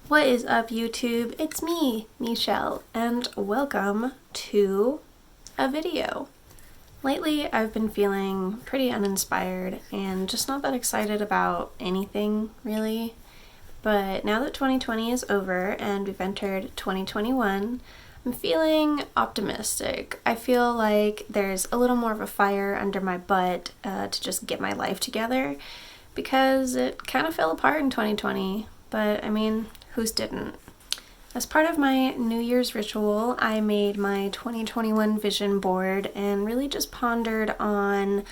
What is up, YouTube? It's me, Michelle, and welcome to a video. Lately, I've been feeling pretty uninspired and just not that excited about anything, really. But now that 2020 is over and we've entered 2021, I'm feeling optimistic. I feel like there's a little more of a fire under my butt to just get my life together because it kind of fell apart in 2020. But I mean, whose didn't? As part of my New Year's ritual, I made my 2021 vision board and really just pondered on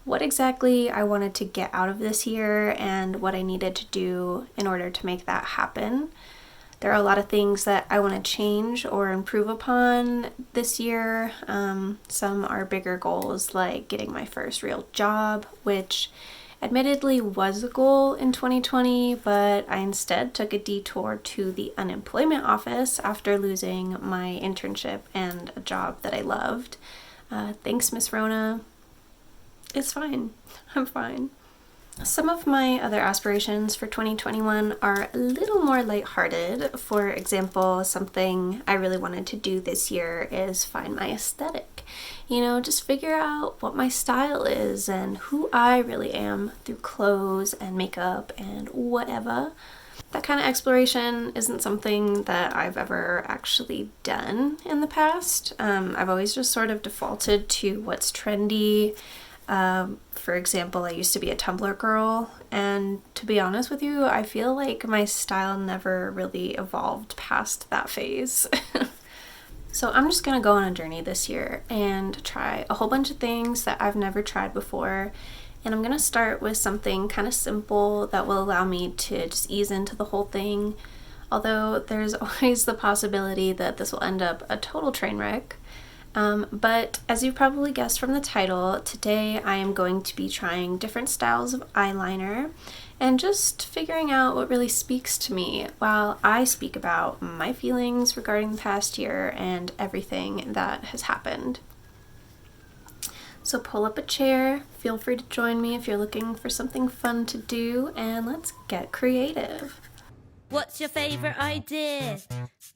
what exactly I wanted to get out of this year and what I needed to do in order to make that happen. There are a lot of things that I want to change or improve upon this year. Some are bigger goals, like getting my first real job, which admittedly was a goal in 2020, but I instead took a detour to the unemployment office after losing my internship and a job that I loved. Thanks, Miss Rona. It's fine. I'm fine. Some of my other aspirations for 2021 are a little more lighthearted. For example, something I really wanted to do this year is find my aesthetic. Just figure out what my style is and who I really am through clothes and makeup and whatever. That kind of exploration isn't something that I've ever actually done in the past. I've always just sort of defaulted to what's trendy. For example, I used to be a Tumblr girl, and to be honest with you, I feel like my style never really evolved past that phase. So I'm just gonna go on a journey this year and try a whole bunch of things that I've never tried before. And I'm gonna start with something kind of simple that will allow me to just ease into the whole thing. Although there's always the possibility that this will end up a total train wreck. But as you've probably guessed from the title, today I am going to be trying different styles of eyeliner and just figuring out what really speaks to me while I speak about my feelings regarding the past year and everything that has happened. So pull up a chair, feel free to join me if you're looking for something fun to do, and let's get creative. What's your favorite idea?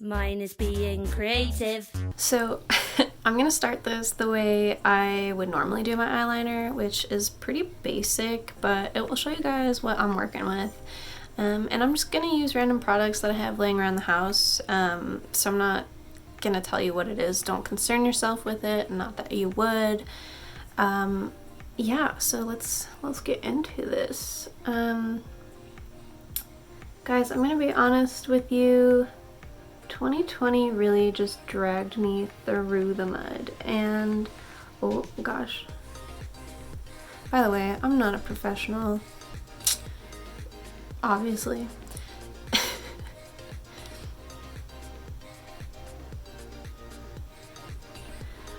Mine is being creative. So I'm gonna start this the way I would normally do my eyeliner, which is pretty basic, but it will show you guys what I'm working with. And I'm just gonna use random products that I have laying around the house. So I'm not gonna tell you what it is. Don't concern yourself with it, not that you would. Yeah, so let's get into this. Guys, I'm gonna be honest with you. 2020 really just dragged me through the mud, and oh gosh. By the way, I'm not a professional, obviously.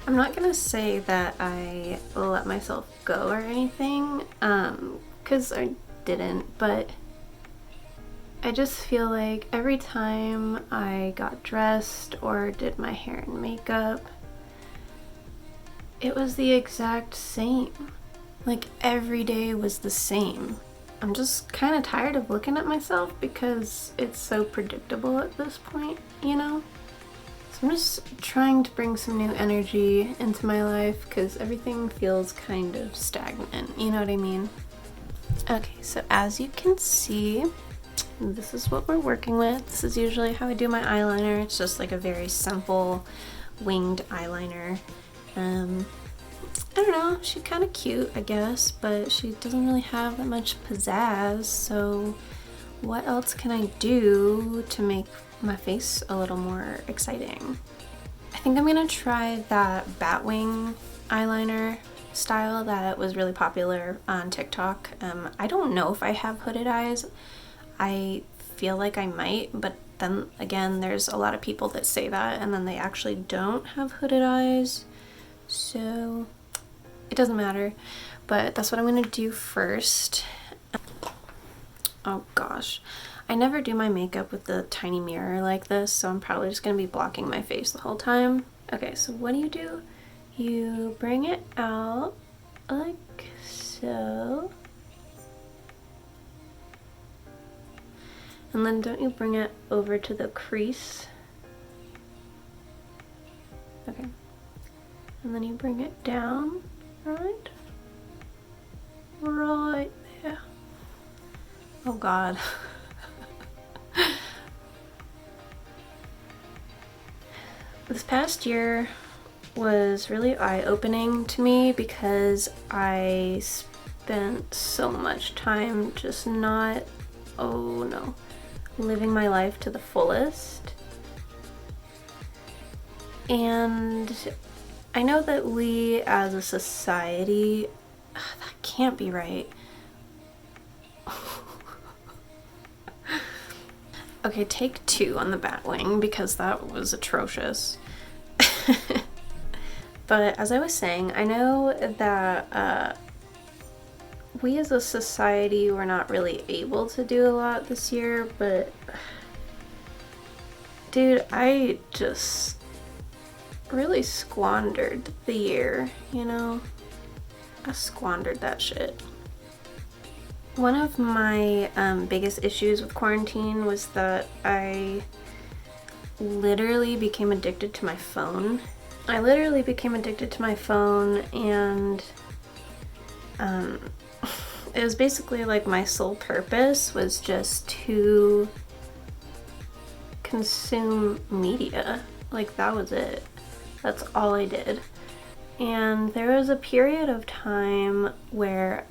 I'm not gonna say that I let myself go or anything, because I didn't, but I just feel like every time I got dressed or did my hair and makeup, it was the exact same. Like every day was the same. I'm just kind of tired of looking at myself because it's so predictable at this point, So I'm just trying to bring some new energy into my life because everything feels kind of stagnant, you know what I mean? Okay, so as you can see, this is what we're working with. This is usually how I do my eyeliner. It's just like a very simple winged eyeliner. I don't know, she's kind of cute, I guess, but she doesn't really have that much pizzazz, so what else can I do to make my face a little more exciting? I think I'm gonna try that Batwing eyeliner style that was really popular on TikTok. I don't know if I have hooded eyes. I feel like I might, but then again, there's a lot of people that say that and then they actually don't have hooded eyes, so it doesn't matter. But that's what I'm gonna do first. Oh gosh, I never do my makeup with the tiny mirror like this, so I'm probably just gonna be blocking my face the whole time. Okay, so what do? You bring it out like so. And then don't you bring it over to the crease? Okay. And then you bring it down, right? Right there. Oh God. This past year was really eye-opening to me because I spent so much time just not, oh no, living my life to the fullest. And I know that we as a society, that can't be right. Okay, take 2 on the bat wing because that was atrocious. But as I was saying, I know that we as a society were not really able to do a lot this year, but dude, I just really squandered the year, you know? I squandered that shit. One of my biggest issues with quarantine was that I literally became addicted to my phone. And it was basically like my sole purpose was just to consume media. Like, that was it. That's all I did. And there was a period of time where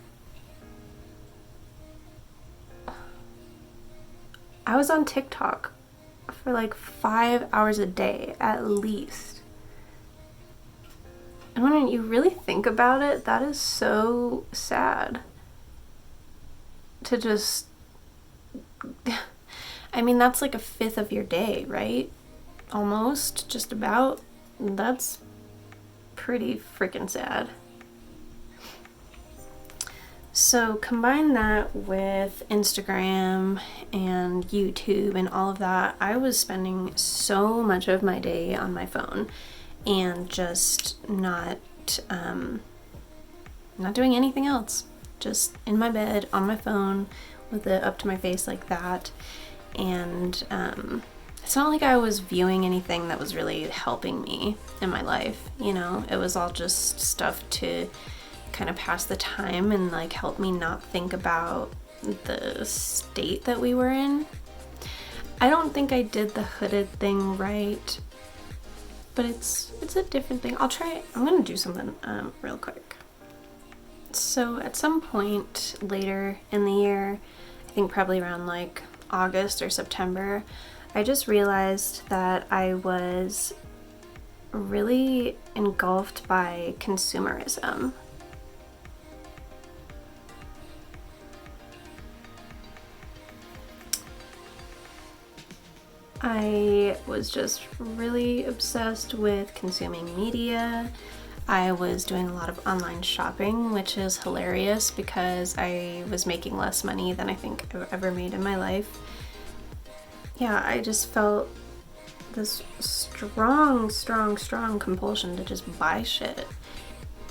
I was on TikTok for like 5 hours a day at least. And when you really think about it, that is so sad. To just, I mean, that's like a fifth of your day, right? Almost, just about. That's pretty freaking sad. So combine that with Instagram and YouTube and all of that. I was spending so much of my day on my phone and just not doing anything else. Just in my bed, on my phone, with it up to my face like that. And it's not like I was viewing anything that was really helping me in my life, you know? It was all just stuff to kind of pass the time and like help me not think about the state that we were in. I don't think I did the hooded thing right, but it's a different thing. I'm gonna do something real quick. So at some point later in the year, I think probably around like August or September, I just realized that I was really engulfed by consumerism. I was just really obsessed with consuming media. I was doing a lot of online shopping, which is hilarious because I was making less money than I think I've ever made in my life. Yeah, I just felt this strong compulsion to just buy shit.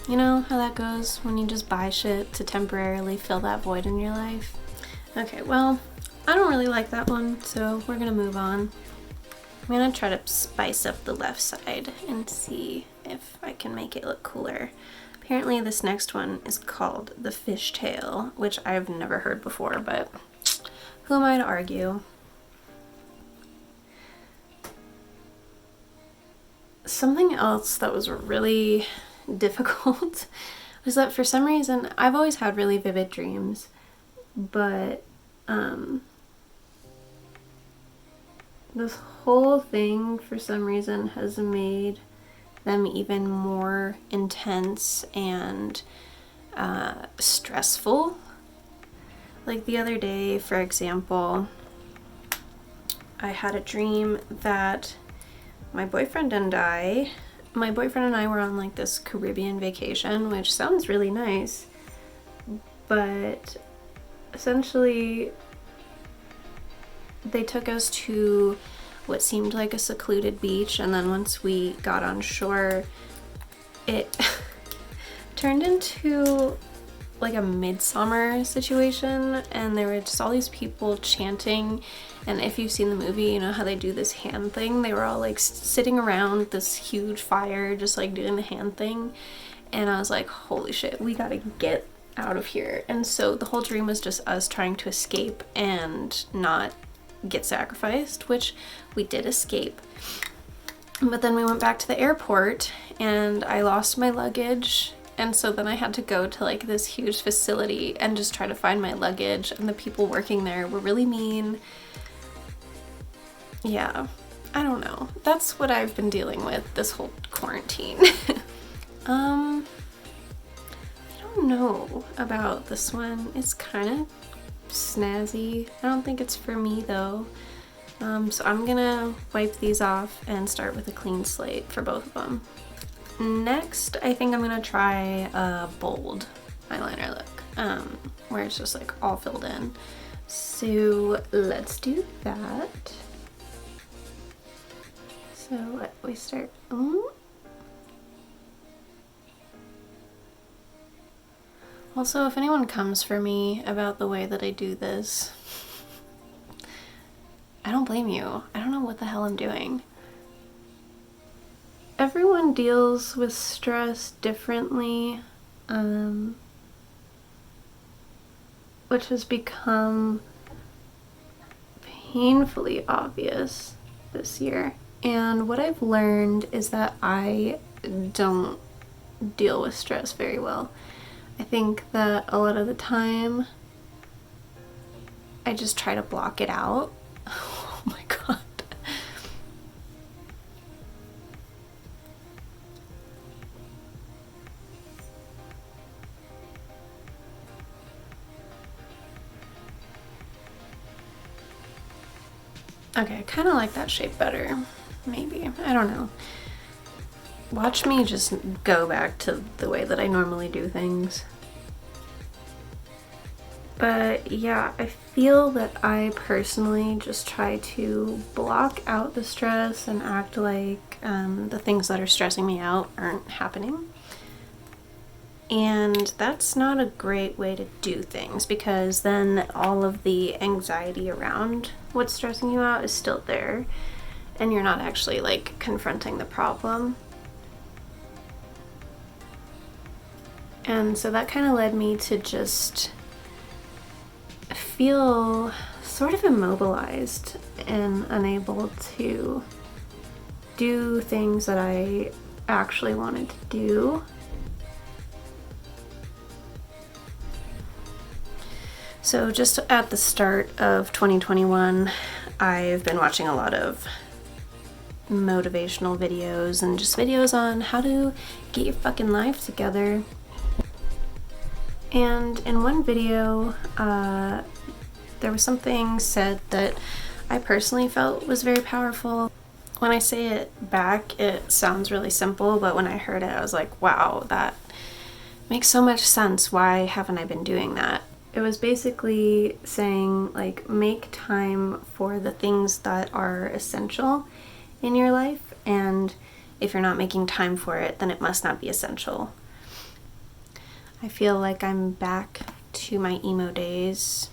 You know how that goes when you just buy shit to temporarily fill that void in your life? Okay, well, I don't really like that one, so we're gonna move on. I'm gonna try to spice up the left side and see if I can make it look cooler. Apparently this next one is called the fishtail, which I've never heard before, but who am I to argue? Something else that was really difficult was that for some reason, I've always had really vivid dreams, but this whole thing for some reason has made them even more intense and stressful. Like the other day, for example, I had a dream that my boyfriend and I were on like this Caribbean vacation, which sounds really nice, but essentially they took us to what seemed like a secluded beach, and then once we got on shore, it turned into like a midsummer situation, and there were just all these people chanting. And if you've seen the movie, you know how they do this hand thing. They were all like sitting around this huge fire just like doing the hand thing, and I was like, holy shit, we gotta get out of here. And so the whole dream was just us trying to escape and not get sacrificed, which we did escape. But then we went back to the airport and I lost my luggage, and so then I had to go to like this huge facility and just try to find my luggage, and the people working there were really mean. Yeah, I don't know. That's what I've been dealing with this whole quarantine. I don't know about this one. It's kind of snazzy. I don't think it's for me though. So I'm gonna wipe these off and start with a clean slate for both of them. Next, I think I'm gonna try a bold eyeliner look, where it's just like all filled in. So let's do that. So we start. Also, if anyone comes for me about the way that I do this, I don't blame you. I don't know what the hell I'm doing. Everyone deals with stress differently, which has become painfully obvious this year. And what I've learned is that I don't deal with stress very well. I think that a lot of the time I just try to block it out. Oh my god. Okay, I kind of like that shape better. Maybe. I don't know. Watch me just go back to the way that I normally do things. But yeah, I feel that I personally just try to block out the stress and act like the things that are stressing me out aren't happening. And that's not a great way to do things, because then all of the anxiety around what's stressing you out is still there, and you're not actually like confronting the problem. And so that kind of led me to just feel sort of immobilized and unable to do things that I actually wanted to do. So just at the start of 2021, I've been watching a lot of motivational videos and just videos on how to get your fucking life together. And in one video, there was something said that I personally felt was very powerful. When I say it back, it sounds really simple, but when I heard it, I was like, wow, that makes so much sense. Why haven't I been doing that? It was basically saying, like, make time for the things that are essential in your life, and if you're not making time for it, then it must not be essential. I feel like I'm back to my emo days,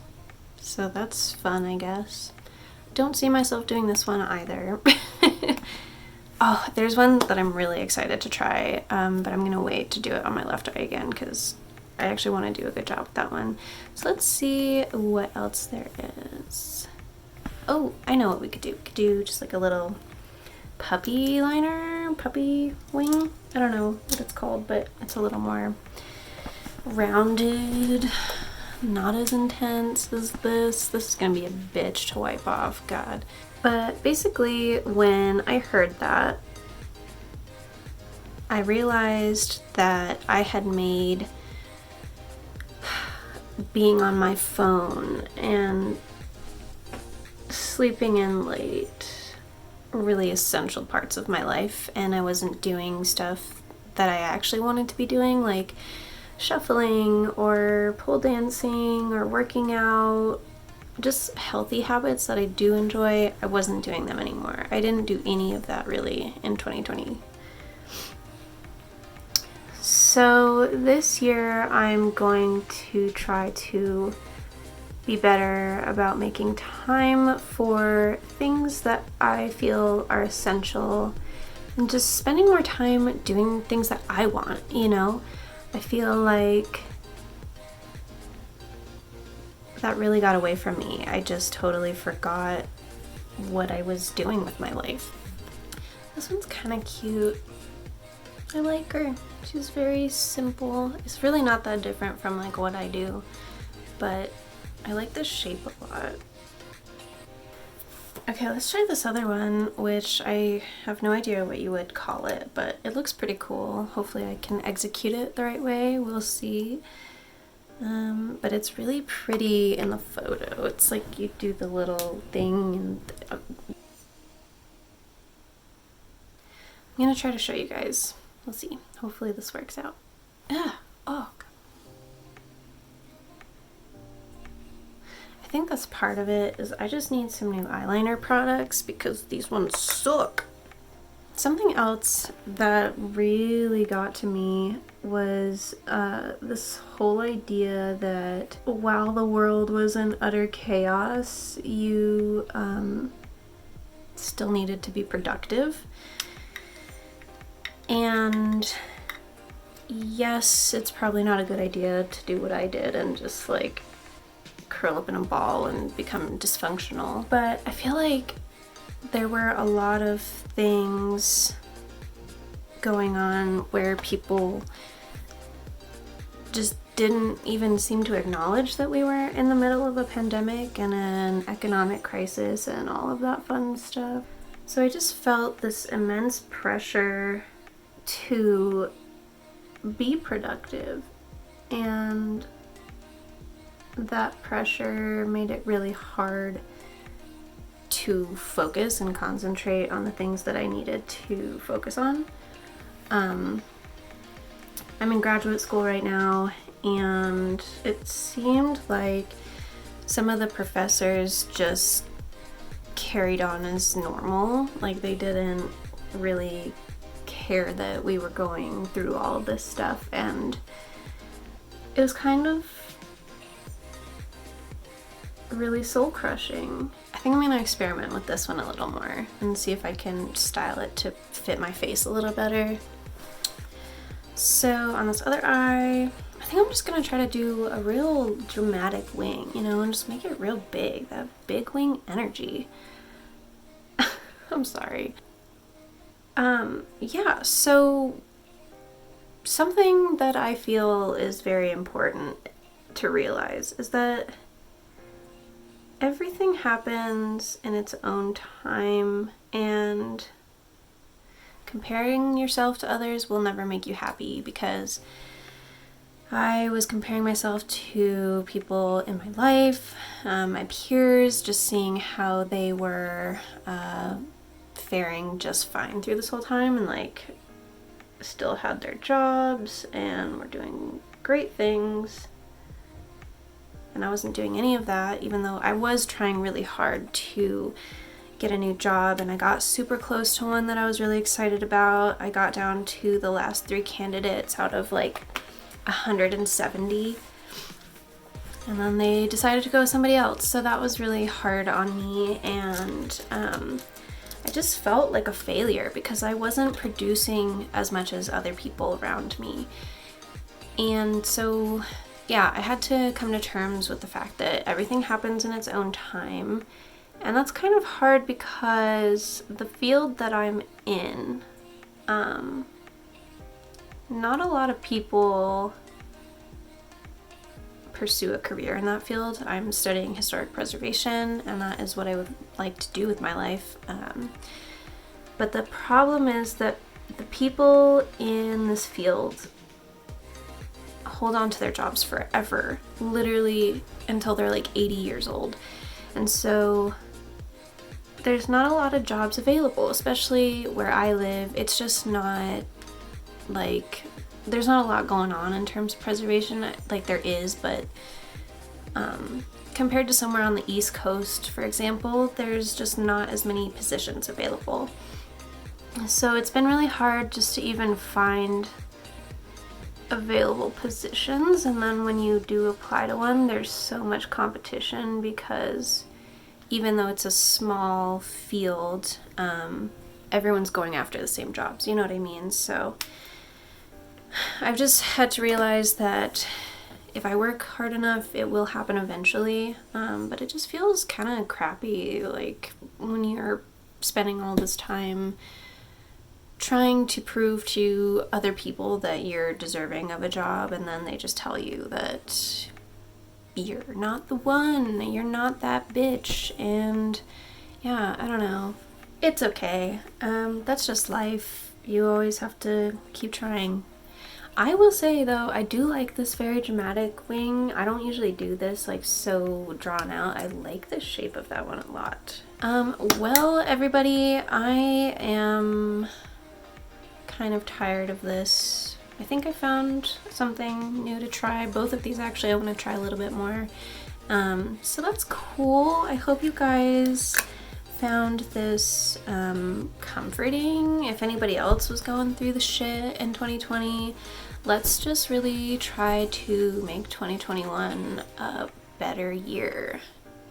so that's fun, I guess. Don't see myself doing this one either. Oh, there's one that I'm really excited to try, but I'm gonna wait to do it on my left eye again because I actually want to do a good job with that one. So let's see what else there is. Oh, I know what we could do. We could do just like a little puppy liner, puppy wing. I don't know what it's called, but it's a little more rounded, not as intense as this. This is gonna be a bitch to wipe off, God. But basically, when I heard that, I realized that I had made being on my phone and sleeping in late really essential parts of my life, and I wasn't doing stuff that I actually wanted to be doing, like shuffling or pole dancing or working out, just healthy habits that I do enjoy. I wasn't doing them anymore. I didn't do any of that really in 2020. So this year I'm going to try to be better about making time for things that I feel are essential and just spending more time doing things that I want, you know? I feel like that really got away from me. I just totally forgot what I was doing with my life. This one's kind of cute. I like her. She's very simple. It's really not that different from like what I do, but I like this shape a lot. Okay, let's try this other one, which I have no idea what you would call it, but it looks pretty cool. Hopefully I can execute it the right way. We'll see. But it's really pretty in the photo. It's like you do the little thing and I'm gonna try to show you guys. We'll see. Hopefully this works out. Ah, oh. I think that's part of it, is I just need some new eyeliner products because these ones suck. Something else that really got to me was this whole idea that while the world was in utter chaos, you still needed to be productive. And yes, it's probably not a good idea to do what I did and just like curl up in a ball and become dysfunctional. But I feel like there were a lot of things going on where people just didn't even seem to acknowledge that we were in the middle of a pandemic and an economic crisis and all of that fun stuff. So I just felt this immense pressure to be productive, and that pressure made it really hard to focus and concentrate on the things that I needed to focus on. I'm in graduate school right now, and it seemed like some of the professors just carried on as normal. Like they didn't really care that we were going through all of this stuff, and it was kind of really soul crushing. I think I'm gonna experiment with this one a little more and see if I can style it to fit my face a little better. So on this other eye, I think I'm just gonna try to do a real dramatic wing, you know, and just make it real big, that big wing energy. I'm sorry. Yeah, so something that I feel is very important to realize is that everything happens in its own time, and comparing yourself to others will never make you happy, because I was comparing myself to people in my life, my peers, just seeing how they were faring just fine through this whole time and like still had their jobs and were doing great things. And I wasn't doing any of that, even though I was trying really hard to get a new job, and I got super close to one that I was really excited about. I got down to the last 3 candidates out of like 170, and then they decided to go with somebody else, so that was really hard on me, and I just felt like a failure because I wasn't producing as much as other people around me. And so yeah, I had to come to terms with the fact that everything happens in its own time. And that's kind of hard because the field that I'm in, not a lot of people pursue a career in that field. I'm studying historic preservation, and that is what I would like to do with my life. But the problem is that the people in this field hold on to their jobs forever, literally until they're like 80 years old. And so there's not a lot of jobs available, especially where I live. It's just not like, there's not a lot going on in terms of preservation. Like there is, but compared to somewhere on the East Coast, for example, there's just not as many positions available. So it's been really hard just to even find available positions, and then when you do apply to one, there's so much competition because even though it's a small field, everyone's going after the same jobs, you know what I mean? So I've just had to realize that if I work hard enough, it will happen eventually, but it just feels kind of crappy, like when you're spending all this time trying to prove to other people that you're deserving of a job, and then they just tell you that you're not the one, you're not that bitch, and yeah, I don't know. It's okay. That's just life. You always have to keep trying. I will say though, I do like this very dramatic wing. I don't usually do this like so drawn out. I like the shape of that one a lot. Well, everybody, I am kind of tired of this. I think I found something new to try. Both of these actually I want to try a little bit more. So that's cool. I hope you guys found this comforting. If anybody else was going through the shit in 2020, let's just really try to make 2021 a better year.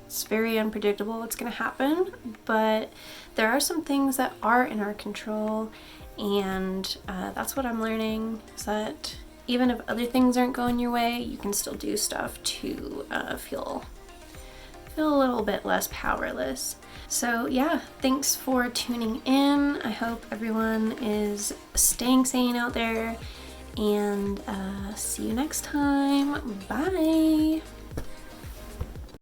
It's very unpredictable what's gonna happen, but there are some things that are in our control, and that's what I'm learning, is that even if other things aren't going your way, you can still do stuff to feel a little bit less powerless. So yeah, thanks for tuning in. I hope everyone is staying sane out there, and see you next time. Bye!